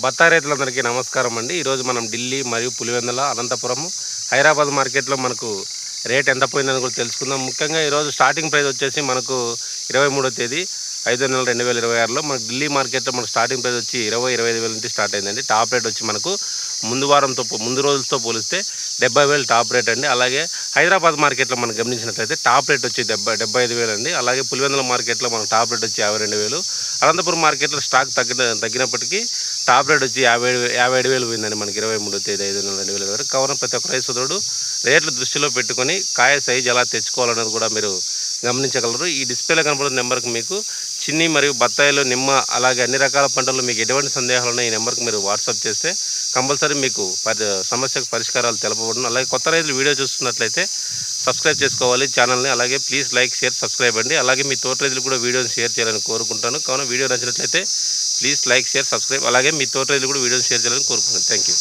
బత్తాయి రైతులందరికీ నమస్కారం అండి. ఈరోజు మనం ఢిల్లీ మరియు పులివెందుల, అనంతపురం, హైదరాబాద్ మార్కెట్లో మనకు రేట్ ఎంత పోయిందని కూడా తెలుసుకుందాం. ముఖ్యంగా ఈరోజు స్టార్టింగ్ ప్రైస్ వచ్చేసి మనకు 23వ తేదీ 5వ నెల 2026లో మనకు ఢిల్లీ మార్కెట్లో మనకు స్టార్టింగ్ ప్రైస్ వచ్చి 25,000 నుంచి స్టార్ట్ అయిందండి. టాప్ రేట్ వచ్చి మనకు ముందు రోజులతో పోలిస్తే 70,000 టాప్ రేట్ అండి. అలాగే హైదరాబాద్ మార్కెట్లో మనం గమనించినట్లయితే టాప్ రేట్ వచ్చి 75,000 అండి. అలాగే పులివెందుల మార్కెట్లో మన టాప్ రేట్ వచ్చి 52,000. అనంతపురం మార్కెట్లో స్టాక్ తగ్గినప్పటికీ టాప్ రేట్ వచ్చి 57,000 పోయిందండి మనకి 23వ తేదీ 5వ నెల 2026 వరకు. కావున ప్రతి ఒక్క రైతు సోదరుడు రేట్లు దృష్టిలో పెట్టుకొని కాయ సైజ్ ఎలా తెచ్చుకోవాలనేది కూడా మీరు గమనించగలరు. ఈ డిస్ప్లేలో కనపడుతున్న నెంబర్కి మీకు చిన్ని మరియు బత్తాయిలు, నిమ్మ అలాగే అన్ని రకాల పంటలు మీకు ఎటువంటి సందేహాలు ఉన్నాయి ఈ నెంబర్కి మీరు వాట్సాప్ చేస్తే కంపల్సరీ మీకు సమస్యకు పరిష్కారాలు తెలపబడును. అలాగే కొత్త రైతులు వీడియో చూస్తున్నట్లయితే సబ్స్క్రైబ్ చేసుకోవాలి ఛానల్ని. అలాగే ప్లీజ్ లైక్, షేర్, సబ్స్క్రైబ్ అండి. అలాగే మీ తోటి రైతులు కూడా వీడియోని షేర్ చేయాలని కోరుకుంటాను. కావున వీడియో నచ్చినట్లయితే ప్లీజ్ లైక్, షేర్, సబ్స్క్రైబ్. అలాగే మీ తోటి రైతులు కూడా వీడియోని షేర్ చేయాలని కోరుకుంటాను. Thank you.